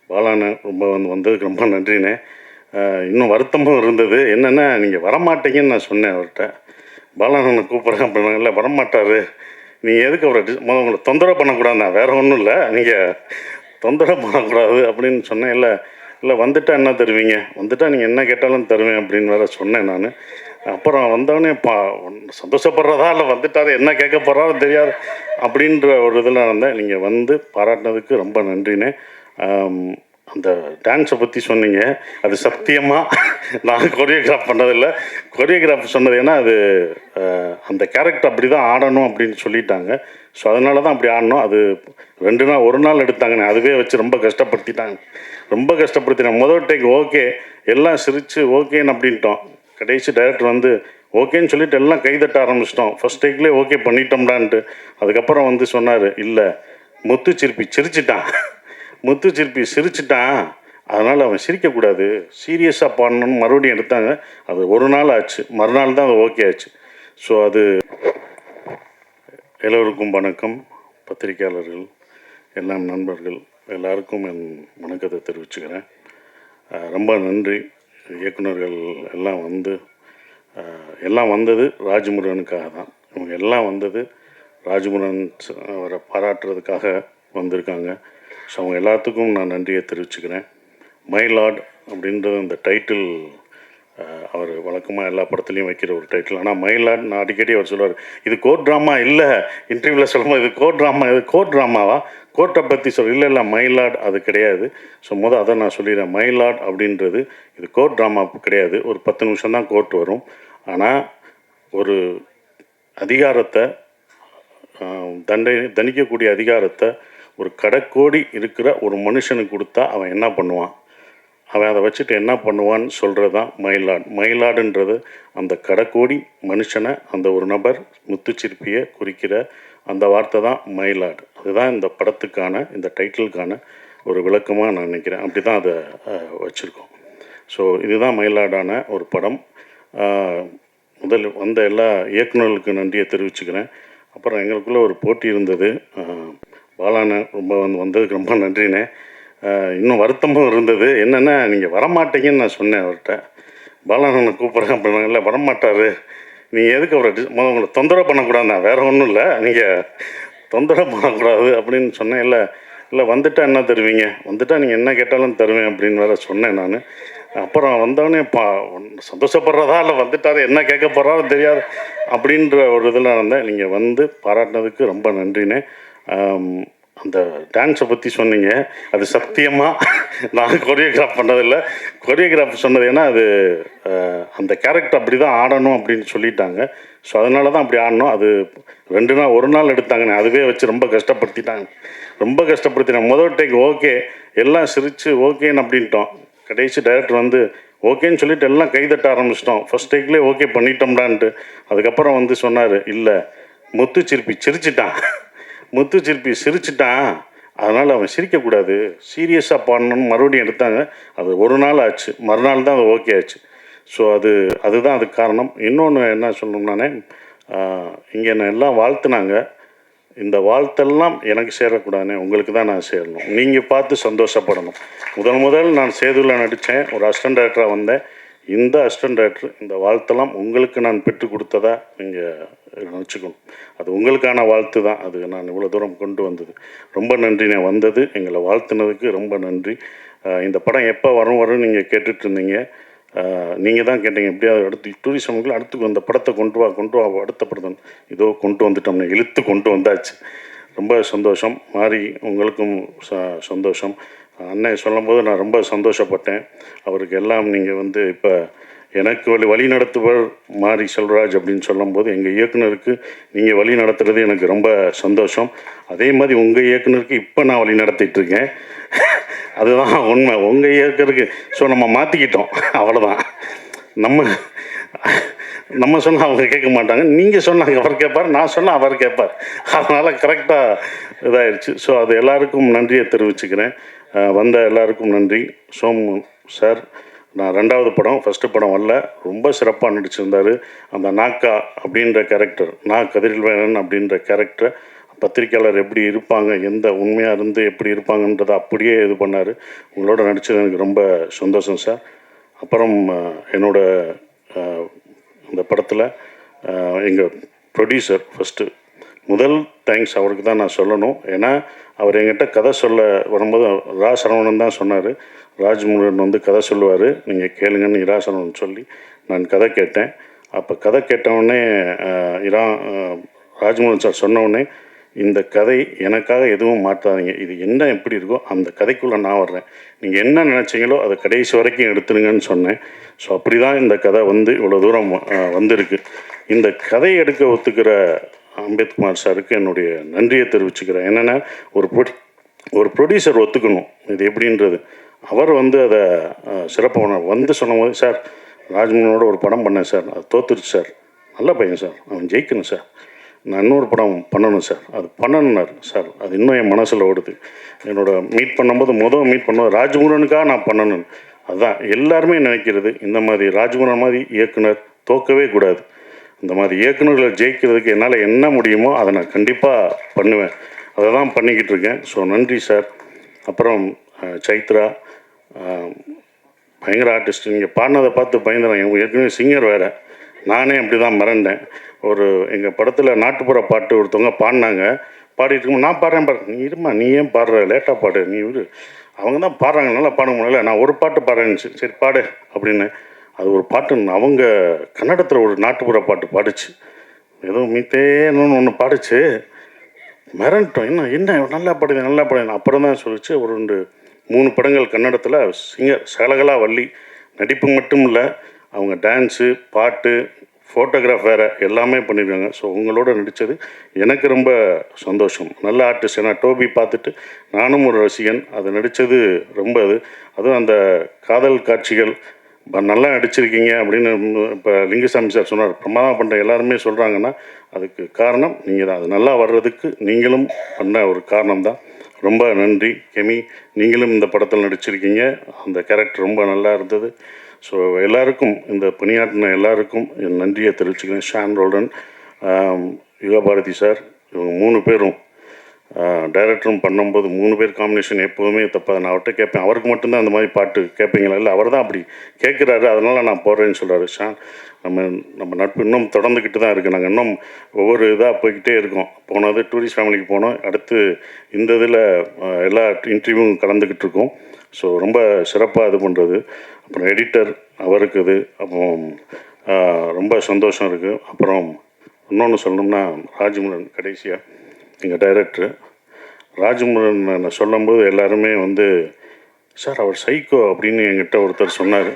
பாலாண்ணே ரொம்ப வந்ததுக்கு ரொம்ப நன்றிண்ணே. இன்னும் வருத்தமும் இருந்தது. என்னென்னா நீங்கள் வரமாட்டீங்கன்னு நான் சொன்னேன் அவர்கிட்ட. பாலாண்ணனை கூப்பிட்றேன் அப்படின்னாங்க. இல்லை வரமாட்டார், நீங்கள் எதுக்கு அவரை உங்களை தொந்தரவு பண்ணக்கூடாதுண்ணா, வேறு ஒன்றும் இல்லை, நீங்கள் தொந்தரவு பண்ணக்கூடாது அப்படின்னு சொன்னேன். இல்லை இல்லை வந்துட்டால் என்ன தருவீங்க, வந்துட்டால் நீங்கள் என்ன கேட்டாலும் தருவேன் அப்படின்னு வேறு சொன்னேன் நான். அப்புறம் வந்தவொடனே சந்தோஷப்படுறதா இல்லை வந்துட்டார் என்ன கேட்க போகிறாரோ தெரியாது அப்படின்ற ஒரு இதில் இருந்தேன். நீங்கள் வந்து பாராட்டினதுக்கு ரொம்ப நன்றிண்ணே. அந்த டான்ஸை பற்றி சொன்னீங்க, அது சத்தியமாக நான் கொரியோகிராஃப் பண்ணதில்லை. கொரியோகிராஃப் சொன்னது ஏன்னா அது அந்த கேரக்டர் அப்படி தான் ஆடணும் அப்படின்னு சொல்லிட்டாங்க. ஸோ அதனால தான் அப்படி ஆடணும். அது 2 நாள் 1 நாள் எடுத்தாங்கண்ணே. அதுவே வச்சு ரொம்ப கஷ்டப்படுத்திட்டாங்க, ரொம்ப கஷ்டப்படுத்தினாங்க. முதல் டேக் ஓகே, எல்லாம் சிரித்து ஓகேன்னு அப்படின்ட்டோம். கடைசி டைரக்டர் வந்து ஓகேன்னு சொல்லிட்டு எல்லாம் கைதட்ட ஆரம்பிச்சிட்டோம். ஃபஸ்ட் டேக்லேயே ஓகே பண்ணிட்டோம்டான்ட்டு. அதுக்கப்புறம் வந்து சொன்னார், இல்லை முத்துச்சிற்பி சிரிச்சிட்டான், முத்துச்சிற்பி சிரிச்சிட்டான், அதனால் அவன் சிரிக்கக்கூடாது, சீரியஸாக பாடணும்னு மறுபடியும் எடுத்தாங்க. அது 1 நாள் ஆச்சு, மறுநாள் தான் அது ஓகே ஆச்சு. ஸோ அது எல்லோருக்கும் வணக்கம். பத்திரிகையாளர்கள், எல்லாம் நண்பர்கள் எல்லாருக்கும் என் வணக்கத்தை தெரிவிச்சுக்கிறேன். ரொம்ப நன்றி. இயக்குநர்கள் எல்லாம் வந்தது ராஜமுருகனுக்காக தான். இவங்க எல்லாம் வந்தது ராஜமுருகன் அவரை பாராட்டுறதுக்காக வந்திருக்காங்க. ஸோ அவங்க எல்லாத்துக்கும் நான் நன்றியை தெரிவிச்சுக்கிறேன். மை லார்ட் அப்படின்றது அந்த டைட்டில் அவர் வழக்கமாக எல்லா படத்துலையும் வைக்கிற ஒரு டைட்டில். ஆனால் மை லார்ட் நான் அடிக்கடி அவர் சொல்லுவார், இது கோர்ட் ட்ராமா இல்லை, இன்டர்வியூவில் சொல்லும்போது இது கோர்ட் ட்ராமா, இது கோர்ட் ட்ராமாவா, கோர்ட்டை பற்றி இல்லை இல்லை மை லார்ட் அது கிடையாது. ஸோ அதை நான் சொல்லிடுறேன். மை லார்ட் அப்படின்றது இது கோர்ட் ட்ராமா கிடையாது. ஒரு 10 நிமிஷம் தான் கோர்ட் வரும். ஆனால் ஒரு அதிகாரத்தை தண்டிக்கக்கூடிய அதிகாரத்தை ஒரு கடைக்கோடி இருக்கிற ஒரு மனுஷனுக்கு கொடுத்தா அவன் என்ன பண்ணுவான், அவன் அதை வச்சுட்டு என்ன பண்ணுவான்னு சொல்கிறது தான் மயிலாடு. மயிலாடுன்றது அந்த கடைக்கோடி மனுஷனை, அந்த ஒரு நபர் முத்துச்சிற்பியை குறிக்கிற அந்த வார்த்தை தான் மயிலாடு. அதுதான் இந்த படத்துக்கான, இந்த டைட்டிலுக்கான ஒரு விளக்கமாக நான் நினைக்கிறேன். அப்படி தான் அதை வச்சுருக்கோம். ஸோ இதுதான் மயிலாடான ஒரு படம். முதல் வந்த எல்லா இயக்குநர்களுக்கு நன்றியை தெரிவிச்சுக்கிறேன். அப்புறம் எங்களுக்குள்ளே ஒரு போட்டி இருந்தது. பாலாண்ணே ரொம்ப வந்ததுக்கு ரொம்ப நன்றிண்ணே. இன்னும் வருத்தமும் இருந்தது. என்னென்னா நீங்கள் வரமாட்டீங்கன்னு நான் சொன்னேன் அவர்கிட்ட. பாலாண்ணனை கூப்பிட்றேன் அப்படின்னாங்க. இல்லை வரமாட்டார், நீங்கள் எதுக்கு அவரை உங்களை தொந்தரவு பண்ணக்கூடாதுண்ணா, வேறு ஒன்றும் இல்லை, நீங்கள் தொந்தரவு பண்ணக்கூடாது அப்படின்னு சொன்னேன். இல்லை இல்லை வந்துட்டால் என்ன தருவீங்க, வந்துட்டால் நீங்கள் என்ன கேட்டாலும் தருவேன் அப்படின்னு வேறு சொன்னேன் நான். அப்புறம் வந்தவொடனே சந்தோஷப்படுறதா இல்லை வந்துட்டார் என்ன கேட்க போகிறாரோ தெரியாது அப்படின்ற ஒரு இதில் இருந்தேன். நீங்கள் வந்து பாராட்டினதுக்கு ரொம்ப நன்றிண்ணே. அந்த டான்ஸை பற்றி சொன்னீங்க, அது சத்தியமாக நான் கொரியோகிராஃப் பண்ணதில்லை. கொரியோகிராஃப் சொன்னது ஏன்னா அது அந்த கேரக்டர் அப்படி தான் ஆடணும் அப்படின்னு சொல்லிட்டாங்க. ஸோ அதனால தான் அப்படி ஆடணும். அது 2 நாள் 1 நாள் எடுத்தாங்கண்ணே. அதுவே வச்சு ரொம்ப கஷ்டப்படுத்திட்டாங்க, ரொம்ப கஷ்டப்படுத்தினாங்க. முதல் டேக் ஓகே, எல்லாம் சிரித்து ஓகேன்னு அப்படின்ட்டோம். கடைசி டைரக்டர் வந்து ஓகேன்னு சொல்லிட்டு எல்லாம் கைதட்ட ஆரம்பிச்சிட்டோம். ஃபஸ்ட் டேக்லேயே ஓகே பண்ணிட்டோம்டான்ட்டு. அதுக்கப்புறம் வந்து சொன்னார், இல்லை முத்துச்சிற்பி சிரிச்சிட்டான், முத்துச்சிற்பி சிரிச்சிட்டான், அதனால் அவன் சிரிக்கக்கூடாது, சீரியஸாக பாடணும்னு மறுபடியும் எடுத்தாங்க. அது 1 நாள் ஆச்சு, மறுநாள் தான் அது ஓகே ஆச்சு. ஸோ அதுதான் அதுக்கு காரணம். இன்னொன்று என்ன சொல்லணும்னானே, இங்கே என்ன எல்லாம் வாழ்த்துனாங்க. இந்த வாழ்த்தெல்லாம் எனக்கு சேரக்கூடாதுன்னு, உங்களுக்கு தான் நான் சேரணும். நீங்கள் பார்த்து சந்தோஷப்படணும். முதல் நான் சேதுவில் நடித்தேன், ஒரு அசிஸ்டன்ட் டைரக்டராக வந்தேன். இந்த அசிஸ்டன்ட் டைரக்டர் இந்த வாழ்த்தெல்லாம் உங்களுக்கு நான் பெற்றுக் கொடுத்ததா நீங்கள் நினச்சிக்கணும். அது உங்களுக்கான வாழ்த்து தான். அது நான் இவ்வளோ தூரம் கொண்டு வந்தது. ரொம்ப நன்றி. நான் வந்தது எங்களை வாழ்த்துனதுக்கு ரொம்ப நன்றி. இந்த படம் எப்போ வரும்னு நீங்கள் கேட்டுட்டு இருந்தீங்க. நீங்கள் தான் கேட்டீங்க, எப்படியாவது அடுத்து டூரிசமுக்கு அடுத்து அந்த படத்தை கொண்டு வா அடுத்த படத்தை இதோ கொண்டு வந்துட்டோம்னு இழுத்து கொண்டு வந்தாச்சு. ரொம்ப சந்தோஷம். மாறி உங்களுக்கும் சந்தோஷம். அண்ணன் சொல்லும்போது நான் ரொம்ப சந்தோஷப்பட்டேன். அவருக்கு எல்லாம் நீங்கள் வந்து இப்போ எனக்கு வழி நடத்துவர் மாரி செல்வராஜ் அப்படின்னு சொல்லும்போது எங்கள் இயக்குனருக்கு நீங்கள் வழி நடத்துறது எனக்கு ரொம்ப சந்தோஷம். அதே மாதிரி உங்கள் இயக்குனருக்கு இப்போ நான் வழி நடத்திட்டுருக்கேன். அதுதான் உண்மை. உங்கள் இயக்குனருக்கு ஸோ நம்ம மாற்றிக்கிட்டோம், அவ்வளோதான். நம்ம சொன்னால் அவங்க கேட்க மாட்டாங்க, நீங்கள் சொன்னாங்க அவர் கேட்பார், நான் சொன்னால் அவர் கேட்பார். அதனால் கரெக்டாக இதாகிடுச்சு. ஸோ அது எல்லாருக்கும் நன்றியை தெரிவிச்சுக்கிறேன். வந்த எல்லாருக்கும் நன்றி. சோமு சார், நான் 2வது படம், ஃபஸ்ட்டு படம் வரல, ரொம்ப சிறப்பாக நடிச்சிருந்தார். அந்த நாக்கா அப்படின்ற கேரக்டர், கதிரில்வேலன் அப்படின்ற கேரக்டரை பத்திரிக்கையாளர் எப்படி இருப்பாங்க, எந்த உண்மையாக இருந்து எப்படி இருப்பாங்கன்றதை அப்படியே இது பண்ணார். உங்களோட நடித்தது எனக்கு ரொம்ப சந்தோஷம் சார். அப்புறம் என்னோட இந்த படத்தில் எங்கள் ப்ரொடியூசர் ஃபஸ்ட்டு முதல் தேங்க்ஸ் அவருக்கு தான் நான் சொல்லணும். ஏன்னா அவர் என்கிட்ட கதை சொல்ல வரும்போது சரவணன் தான் சொன்னார், ராஜ்முருகன் வந்து கதை சொல்லுவார், நீங்கள் கேளுங்கன்னு சரவணன் சொல்லி நான் கதை கேட்டேன். அப்போ கதை கேட்டவுடனே ராஜ்முருகன் சார் சொன்னவுடனே, இந்த கதை எனக்காக எதுவும் மாற்றாதீங்க, இது என்ன எப்படி இருக்கோ அந்த கதைக்குள்ளே நான் வர்றேன், நீங்கள் என்ன நினச்சிங்களோ அதை கடைசி வரைக்கும் எடுத்துருங்கன்னு சொன்னேன். ஸோ அப்படி தான் இந்த கதை வந்து இவ்வளோ தூரம் வந்திருக்கு. இந்த கதையை எடுக்க ஒத்துக்கிற அம்பேத்குமார் சாருக்கு என்னுடைய நன்றியை தெரிவிச்சுக்கிறேன். என்னென்னா ஒரு ப்ரொடியூசர் ஒத்துக்கணும் இது எப்படின்றது. அவர் வந்து அதை சிறப்பாக வந்து சொன்னபோது, சார் ராஜ்மோகனோட ஒரு படம் பண்ணேன் சார், அது தோத்துருச்சு சார், நல்ல பையன் சார், அவன் ஜெயிக்கணும் சார், நான் இன்னொரு படம் பண்ணணும் சார், அது பண்ணணுன்னார் சார். அது இன்னும் என் மனசில் ஓடுது. மீட் பண்ணும்போது மீட் பண்ணும்போது ராஜ்முருகனுக்காக நான் பண்ணணும். அதுதான் எல்லாருமே நினைக்கிறது, இந்த மாதிரி ராஜ்முருகன் மாதிரி இயக்குனர் தோக்கவே கூடாது. இந்த மாதிரி இயக்குநர்களை ஜெயிக்கிறதுக்கு என்னால் என்ன முடியுமோ அதை நான் கண்டிப்பாக பண்ணுவேன். அதை தான் பண்ணிக்கிட்டு இருக்கேன். ஸோ நன்றி சார். அப்புறம் சைத்ரா பயங்கர ஆர்டிஸ்ட். நீங்கள் பாடினதை பார்த்து பயந்துறேன். ஏற்கனவே சிங்கர் வேறு, நானே அப்படி தான் மறந்தேன். எங்கள் படத்தில் நாட்டுப்புற பாட்டு ஒருத்தவங்க பாடினாங்க. பாடிட்டு இருக்கும்போது நான் பாடுறேன் நீ இருமா, நீ ஏன் பாடுற, லேட்டாக பாடு, நீ அவங்க தான் பாடுறாங்க, நல்லா பாட முடியல, நான் ஒரு பாட்டு பாடுறேன்னு சரி பாடு அப்படின்னு. அது ஒரு பாட்டு அவங்க கன்னடத்தில் ஒரு நாட்டுப்புற பாட்டு பாடிச்சு, ஏதோ மீத்தேன்னு ஒன்று பாடிச்சு, மிரண்டோம். என்ன நல்லா பாடுது. அப்புறம் தான் சொல்லிச்சு, ஒரு 3 படங்கள் கன்னடத்தில் சிங்கர் சகலகலா வள்ளி, நடிப்பு மட்டும் இல்லை, அவங்க டான்ஸு, பாட்டு, ஃபோட்டோகிராஃப் வேறு எல்லாமே பண்ணியிருக்காங்க. ஸோ உங்களோட நடித்தது எனக்கு ரொம்ப சந்தோஷம். நல்ல ஆர்டிஸ்ட். ஏன்னா டோபி பார்த்துட்டு நானும் ஒரு ரசிகன். அது நடித்தது ரொம்ப அதுவும் அந்த காதல் காட்சிகள் நல்லா நடிச்சிருக்கீங்க அப்படின்னு இப்போ லிங்குசாமி சார் சொன்னார். பிரமாதம் பண்ணுற எல்லாருமே சொல்கிறாங்கன்னா அதுக்கு காரணம் நீங்கள் தான். அது நல்லா வர்றதுக்கு நீங்களும் பண்ண ஒரு காரணம் தான். ரொம்ப நன்றி கெமி, நீங்களும் இந்த படத்தில் நடிச்சிருக்கீங்க. அந்த கேரக்டர் ரொம்ப நல்லா இருந்தது. ஸோ எல்லாருக்கும், இந்த பணியாற்றின எல்லாருக்கும் என் நன்றியை தெரிவிச்சுக்கிறேன். ஷான் ரோல்டன், யுகபாரதி சார், இவங்க 3 பேரும் டைரக்டரும் பண்ணும்போது 3 பேர் காம்பினேஷன் எப்போதுமே தப்பாது. நான் அவர்கிட்ட கேட்பேன், அவருக்கு மட்டும்தான் அந்த மாதிரி பாட்டு கேட்பீங்களா? இல்லை, அவர் தான் அப்படி கேட்குறாரு, அதனால் நான் போடுறேன்னு சொல்கிறாரு. ஷான், நம்ம நட்பு இன்னும் தொடர்ந்துக்கிட்டு தான் இருக்குது. நாங்கள் இன்னும் ஒவ்வொரு இதாக போய்கிட்டே இருக்கோம். போனது டூரிஸ்ட் ஃபேமிலிக்கு போனோம், அடுத்து இந்த இதில் எல்லா இன்டர்வியூவும் கலந்துக்கிட்டு இருக்கோம். ஸோ ரொம்ப சிறப்பாக இது பண்ணுறது. அப்புறம் எடிட்டர் அவருக்கு இது, அப்புறம் ரொம்ப சந்தோஷம் இருக்குது. அப்புறம் இன்னொன்று சொல்லணும்னா ராஜ்முருகன், கடைசியாக எங்கள் டைரக்டரு ராஜ்முருகன் சொல்லும்போது எல்லாருமே வந்து, சார் அவர் சைக்கோ அப்படின்னு என்கிட்ட ஒருத்தர் சொன்னார்.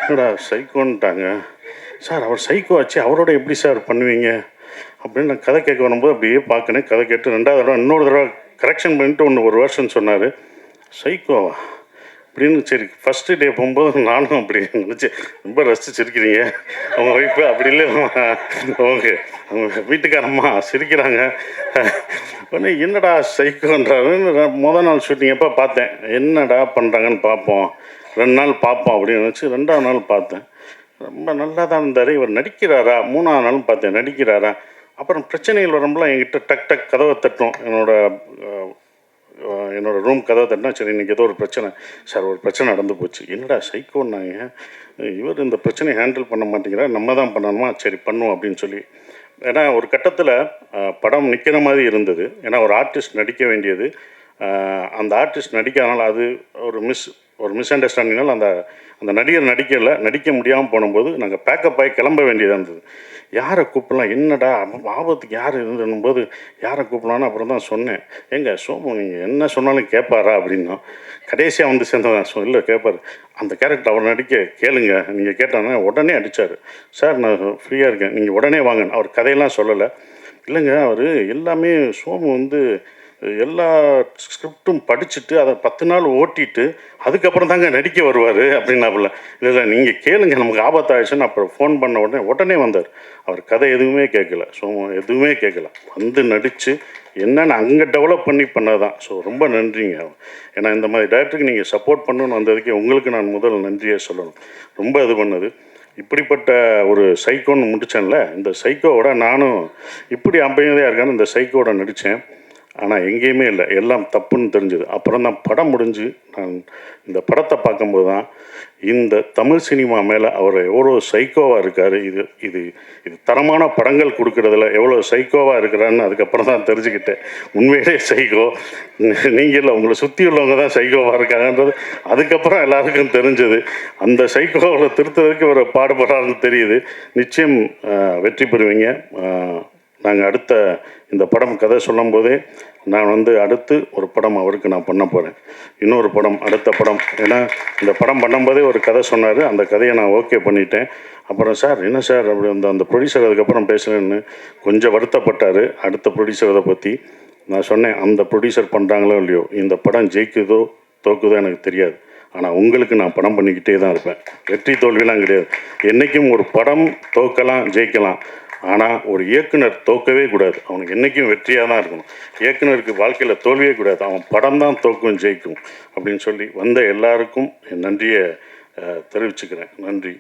என்னடா சைக்கோன்ட்டாங்க சார், அவர் சைக்கோ ஆச்சு, அவரோட எப்படி சார் பண்ணுவீங்க அப்படின்னு நான் கதை கேட்க வரும்போது அப்படியே பார்க்கினேன். கதை கேட்டு 2வது தடவை இன்னொரு தடவை கரெக்ஷன் பண்ணிட்டு ஒரு வருஷன் சொன்னார். சைக்கோவா அப்படின்னு. சரி, ஃபஸ்ட்டு டே போகும்போது நானும் அப்படி நினச்சி ரொம்ப ரசித்து சிரிக்கிறீங்க. அவங்க ஒய்ஃபு அப்படி இல்லை, அவங்க வீட்டுக்காரம்மா சிரிக்கிறாங்க. உடனே என்னடா சைக்கோன்றாருன்னு முதல் நாள் ஷூட்டிங் எப்போ பார்த்தேன், என்னடா பண்ணுறாங்கன்னு பார்ப்போம், 2 நாள் பார்ப்போம் அப்படின்னு நினச்சி 2வது நாள் பார்த்தேன். ரொம்ப நல்லா தான் இருந்தார். இவர் நடிக்கிறாரா? 3வது நாளும் பார்த்தேன், நடிக்கிறாரா? அப்புறம் பிரச்சனைகள் வரும்போது என்கிட்ட டக் டக் கதவை தட்டும். என்னோடய ரூம் கதவை தட்டினா, சரி இன்றைக்கி ஏதோ ஒரு பிரச்சனை சார், ஒரு பிரச்சனை நடந்து போச்சு. என்னடா சைக்கோன்னாங்க, இவர் இந்த பிரச்சனையை ஹேண்டில் பண்ண மாட்டேங்கிறா, நம்ம தான் பண்ணணுமா, சரி பண்ணுவோம் அப்படின்னு சொல்லி. ஏன்னா ஒரு கட்டத்தில் படம் நிற்கிற மாதிரி இருந்தது. ஏன்னா ஒரு ஆர்டிஸ்ட் நடிக்க வேண்டியது, அந்த ஆர்டிஸ்ட் நடிக்காதனால அது ஒரு மிஸ் அண்டர்ஸ்டாண்டிங்னால அந்த நடிகர் நடிக்க முடியாமல் போனும்போது நாங்கள் பேக்கப் ஆகி கிளம்ப வேண்டியதாக இருந்தது. யாரை கூப்பிடலாம், என்னடா ஆபத்துக்கு யார் இருந்தும்போது யாரை கூப்பிடலான்னு அப்புறம் தான் சொன்னேன். ஏங்க சோமு, நீங்கள் என்ன சொன்னாலும் கேட்பாரா அப்படின்னா, கடைசியாக வந்து சேர்ந்ததான் இல்லை கேட்பார். அந்த கேரக்டர் அவர் நடிக்க கேளுங்க, நீங்கள் கேட்டாங்கன்னா உடனே அடித்தார். சார் நான் ஃப்ரீயாக இருக்கேன், நீங்கள் உடனே வாங்க. அவர் கதையெல்லாம் சொல்லலை. இல்லைங்க, அவர் எல்லாமே சோமு வந்து எல்லா ஸ்கிரிப்டும் படிச்சுட்டு அதை 10 நாள் ஓட்டிட்டு அதுக்கப்புறம் தாங்க நடிக்க வருவார் அப்படின்னாப்புல. இல்லை நீங்கள் கேளுங்க, நமக்கு ஆபத்தாயிடுச்சுன்னு அப்புறம் ஃபோன் பண்ண உடனே வந்தார். அவர் கதை எதுவுமே கேட்கல, எதுவுமே கேட்கல, வந்து நடித்து என்னென்னு அங்கே டெவலப் பண்ணதான். ஸோ ரொம்ப நன்றிங்க. ஏன்னா இந்த மாதிரி டேரக்டருக்கு நீங்கள் சப்போர்ட் பண்ணணுன்னு வந்ததுக்கே உங்களுக்கு நான் முதல் நன்றியை சொல்லணும். ரொம்ப இது பண்ணது. இப்படிப்பட்ட ஒரு சைக்கோன்னு முடித்தேன்ல, இந்த சைக்கோவோட நானும் இப்படி அமைதியாக இருக்கான்னு இந்த சைக்கோவோட நடித்தேன். ஆனால் எங்கேயுமே இல்லை, எல்லாம் தப்புன்னு தெரிஞ்சுது. அப்புறம் தான் படம் முடிஞ்சு நான் இந்த படத்தை பார்க்கும்போது தான் இந்த தமிழ் சினிமா மேலே அவர் எவ்வளோ சைக்கோவாக இருக்கார், இது இது இது தரமான படங்கள் கொடுக்குறதுல எவ்வளோ சைக்கோவாக இருக்கிறான்னு அதுக்கப்புறம் தான் தெரிஞ்சுக்கிட்டேன். உண்மையிலே சைக்கோ நீங்கள் இல்லை, உங்களை சுற்றி உள்ளவங்க தான் சைக்கோவாக இருக்காங்கன்றது அதுக்கப்புறம் எல்லாருக்கும் தெரிஞ்சது. அந்த சைக்கோவில் திருத்துறதுக்கு ஒரு பாடுபடுறாருன்னு தெரியுது. நிச்சயம் வெற்றி பெறுவீங்க. நாங்கள் அடுத்த இந்த படம் கதை சொல்லும் போதே நான் அடுத்து ஒரு படம் அவருக்கு நான் பண்ண போகிறேன். இன்னொரு படம், அடுத்த படம். ஏன்னா இந்த படம் பண்ணும்போதே ஒரு கதை சொன்னார், அந்த கதையை நான் ஓகே பண்ணிட்டேன். அப்புறம் சார் என்ன சார் அப்படி அந்த ப்ரொடியூசர் அதுக்கப்புறம் பேசுகிறேன்னு கொஞ்சம் வருத்தப்பட்டார். அடுத்த ப்ரொடியூசரை பற்றி நான் சொன்னேன், அந்த ப்ரொடியூசர் பண்ணுறாங்களோ இல்லையோ, இந்த படம் ஜெயிக்குதோ தோக்குதோ எனக்கு தெரியாது, ஆனால் உங்களுக்கு நான் படம் பண்ணிக்கிட்டே தான் இருப்பேன். வெற்றி தோல்விலாம் கிடையாது. என்றைக்கும் ஒரு படம் தோக்கலாம் ஜெயிக்கலாம், ஆனால் ஒரு இயக்குனர் தோக்கவே கூடாது. அவனுக்கு என்றைக்கும் வெற்றியாக தான் இருக்கணும். இயக்குனருக்கு வாழ்க்கையில் தோல்வியே கூடாது, அவன் படம் தான் தோக்கும் ஜெயிக்கும் அப்படின்னு சொல்லி வந்த எல்லாருக்கும் என் நன்றியை தெரிவிச்சுக்கிறேன். நன்றி.